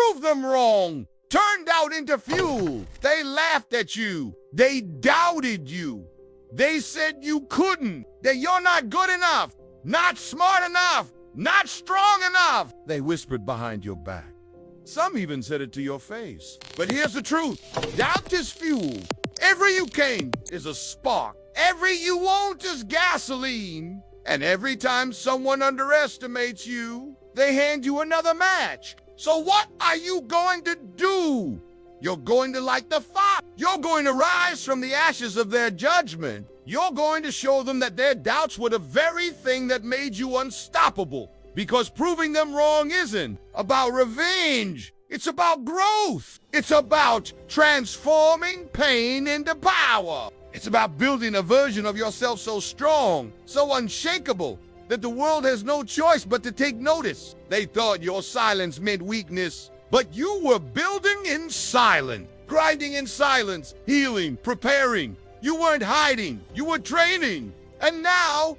proved them wrong, turned out into fuel. They laughed at you. They doubted you. They said you couldn't, that you're not good enough, not smart enough, not strong enough. They whispered behind your back. Some even said it to your face. But here's the truth. Doubt is fuel. Every you gain is a spark. Every you won't is gasoline. And every time someone underestimates you, they hand you another match. So what are you going to do? You're going to light the fire. You're going to rise from the ashes of their judgment. You're going to show them that their doubts were the very thing that made you unstoppable. Because proving them wrong isn't about revenge. It's about growth. It's about transforming pain into power. It's about building a version of yourself so strong, so unshakable, that the world has no choice but to take notice. They thought your silence meant weakness, but you were building in silence, grinding in silence, healing, preparing. You weren't hiding, you were training. And now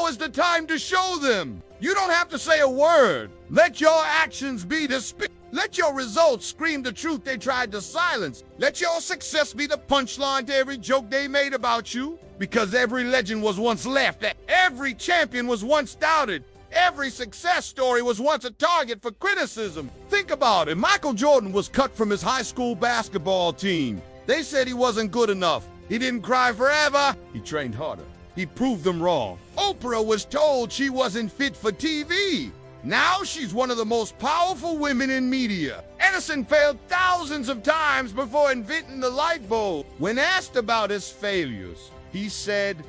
is the time to show them. You don't have to say a word. Let your actions be the speech. Let your results scream the truth they tried to silence. Let your success be the punchline to every joke they made about you. Because every legend was once laughed at. Every champion was once doubted. Every success story was once a target for criticism. Think about it. Michael Jordan was cut from his high school basketball team. They said he wasn't good enough. He didn't cry forever. He trained harder. He proved them wrong. Oprah was told she wasn't fit for TV. Now she's one of the most powerful women in media. Edison failed thousands of times before inventing the light bulb. When asked about his failures, he said,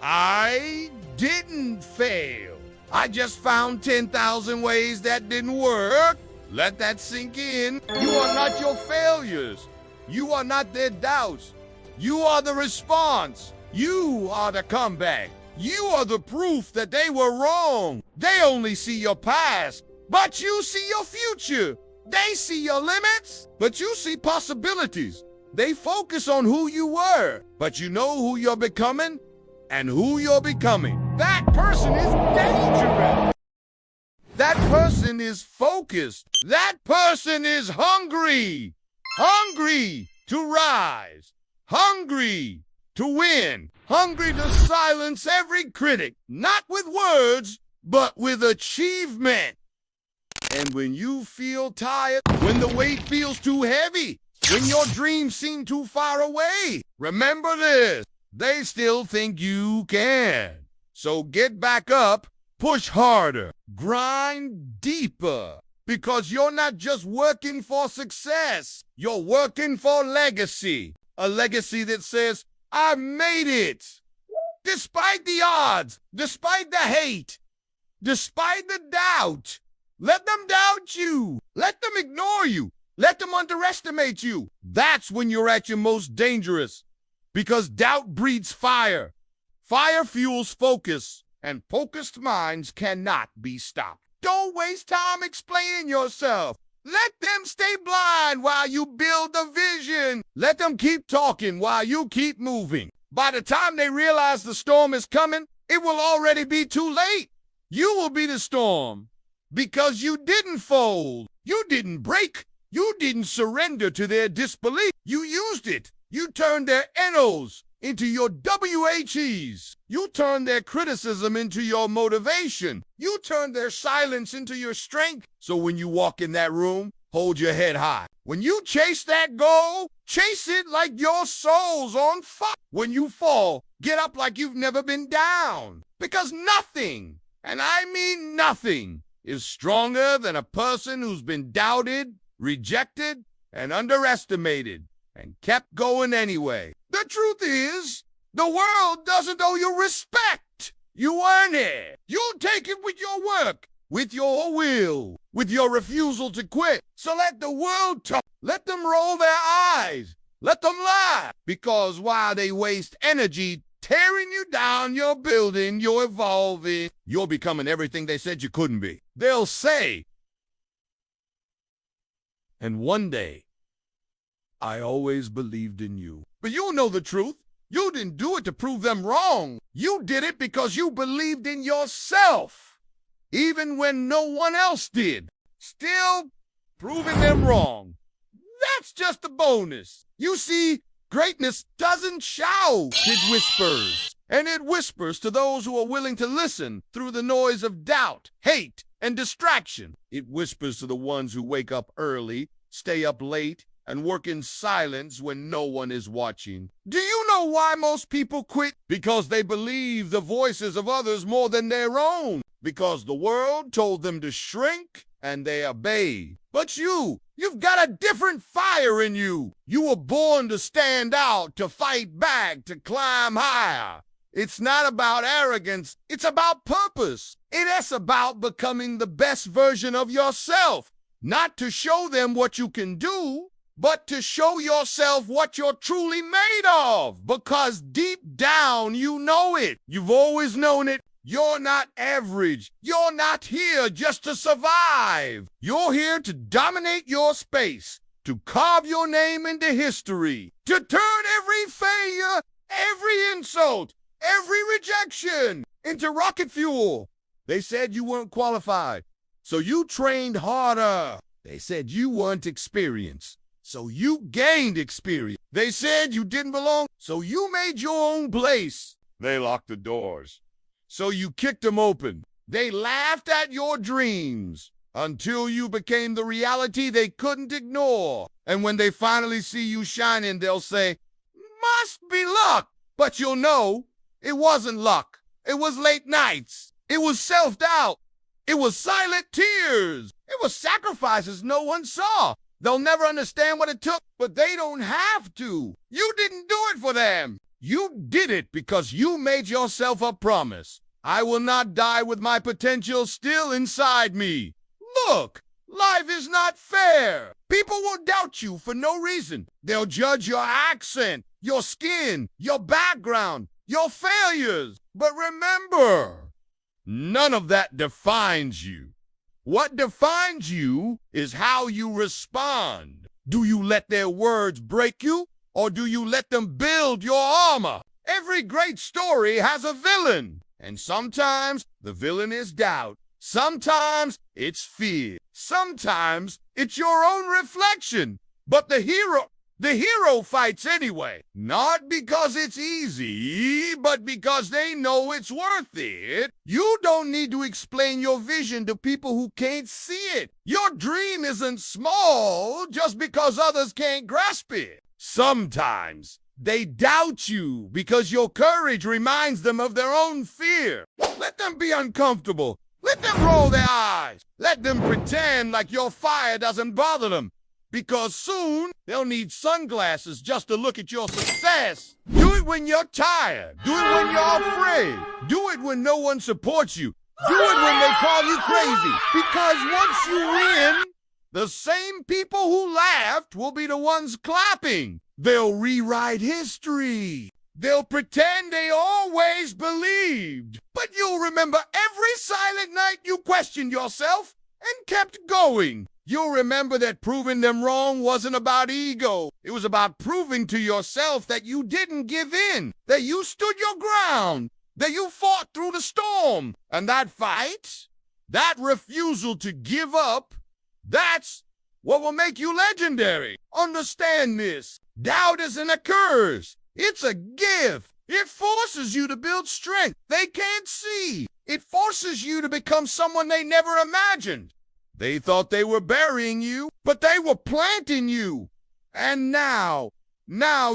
"I didn't fail. I just found 10,000 ways that didn't work." Let that sink in. You are not your failures. You are not their doubts. You are the response. You are the comeback. You are the proof that they were wrong. They only see your past, but you see your future. They see your limits, but you see possibilities. They focus on who you were, but you know who you're becoming and who you're becoming. That person is dangerous. That person is focused. That person is hungry. Hungry to rise. Hungry to win. Hungry to silence every critic, not with words, but with achievement. And when you feel tired, when the weight feels too heavy, when your dreams seem too far away, remember this, they still think you can. So get back up, push harder, grind deeper, because you're not just working for success, you're working for legacy. A legacy that says, "I made it." Despite the odds, despite the hate, despite the doubt. Let them doubt you. Let them ignore you. Let them underestimate you. That's when you're at your most dangerous. Because doubt breeds fire. Fire fuels focus. And focused minds cannot be stopped. Don't waste time explaining yourself. Let them stay blind while you build the vision. Let them keep talking while you keep moving. By the time they realize the storm is coming, it will already be too late. You will be the storm because you didn't fold. You didn't break. You didn't surrender to their disbelief. You used it. You turned their NOs into your WHEs. You turned their criticism into your motivation. You turned their silence into your strength. So when you walk in that room, hold your head high. When you chase that goal, chase it like your soul's on fire. When you fall, get up like you've never been down. Because nothing, and I mean nothing, is stronger than a person who's been doubted, rejected, and underestimated, and kept going anyway. The truth is, the world doesn't owe you respect. You earn it. You'll take it with your work, with your will, with your refusal to quit. So let the world talk. Let them roll their eyes. Let them laugh. Because while they waste energy tearing you down, you're building, you're evolving, you're becoming everything they said you couldn't be. They'll say, "And one day, I always believed in you." But you know the truth. You didn't do it to prove them wrong. You did it because you believed in yourself, even when no one else did. Still, proving them wrong. That's just a bonus. You see, greatness doesn't shout, it whispers. And it whispers to those who are willing to listen through the noise of doubt, hate, and distraction. It whispers to the ones who wake up early, stay up late, and work in silence when no one is watching. Do you know why most people quit? Because they believe the voices of others more than their own. Because the world told them to shrink and they obey. But you've got a different fire in you. You were born to stand out, to fight back, to climb higher. It's not about arrogance. It's about purpose. It is about becoming the best version of yourself. Not to show them what you can do, but to show yourself what you're truly made of. Because deep down, you know it. You've always known it. You're not average. You're not here just to survive. You're here to dominate your space, to carve your name into history, to turn every failure, every insult, every rejection into rocket fuel. They said you weren't qualified, so you trained harder. They said you weren't experienced, so you gained experience. They said you didn't belong, so you made your own place. They locked the doors, so you kicked them open. They laughed at your dreams until you became the reality they couldn't ignore. And when they finally see you shining, they'll say, "Must be luck." But you'll know it wasn't luck. It was late nights. It was self-doubt. It was silent tears. It was sacrifices no one saw. They'll never understand what it took, but they don't have to. You didn't do it for them. You did it because you made yourself a promise. I will not die with my potential still inside me. Look, life is not fair. People will doubt you for no reason. They'll judge your accent, your skin, your background, your failures. But remember, none of that defines you. What defines you is how you respond. Do you let their words break you, or do you let them build your armor? Every great story has a villain, and sometimes the villain is doubt. Sometimes it's fear. Sometimes it's your own reflection. But the hero fights anyway. Not because it's easy, but because they know it's worth it. You don't need to explain your vision to people who can't see it. Your dream isn't small just because others can't grasp it. Sometimes they doubt you because your courage reminds them of their own fear. Let them be uncomfortable. Let them roll their eyes. Let them pretend like your fire doesn't bother them. Because soon they'll need sunglasses just to look at your success. Do it when you're tired. Do it when you're afraid. Do it when no one supports you. Do it when they call you crazy. Because once you win, the same people who laughed will be the ones clapping. They'll rewrite history. They'll pretend they always believed. But you'll remember every silent night you questioned yourself and kept going. You'll remember that proving them wrong wasn't about ego. It was about proving to yourself that you didn't give in, that you stood your ground, that you fought through the storm. And that fight, that refusal to give up, that's what will make you legendary. Understand this. Doubt isn't a curse. It's a gift. It forces you to build strength they can't see. It forces you to become someone they never imagined. They thought they were burying you, but they were planting you. And now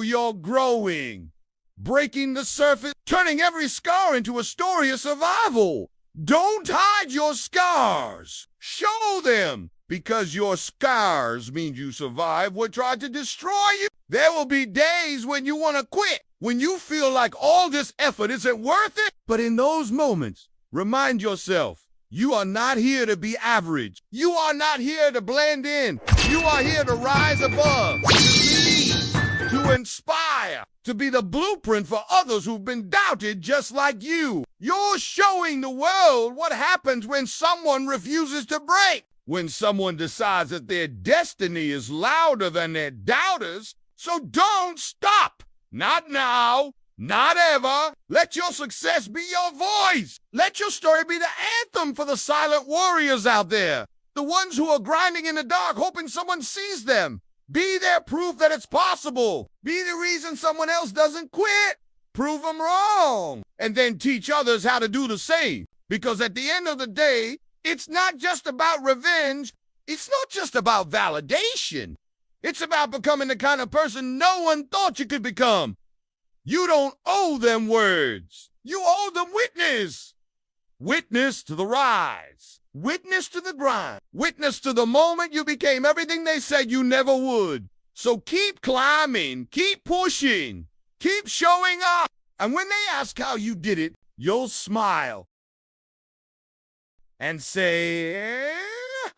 you're growing, breaking the surface, turning every scar into a story of survival. Don't hide your scars. Show them, because your scars mean you survived what tried to destroy you. There will be days when you want to quit, when you feel like all this effort isn't worth it. But in those moments, remind yourself, you are not here to be average. You are not here to blend in. You are here to rise above, to lead, to inspire, to be the blueprint for others who've been doubted just like you. You're showing the world what happens when someone refuses to break, when someone decides that their destiny is louder than their doubters. So don't stop. Not now. Not ever. Let your success be your voice. Let your story be the anthem for the silent warriors out there. The ones who are grinding in the dark, hoping someone sees them. Be their proof that it's possible. Be the reason someone else doesn't quit. Prove them wrong. And then teach others how to do the same. Because at the end of the day, it's not just about revenge. It's not just about validation. It's about becoming the kind of person no one thought you could become. You don't owe them words. You owe them witness. Witness to the rise. Witness to the grind. Witness to the moment you became everything they said you never would. So keep climbing. Keep pushing. Keep showing up. And when they ask how you did it, you'll smile and say,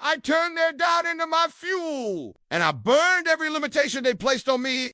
I turned their doubt into my fuel. And I burned every limitation they placed on me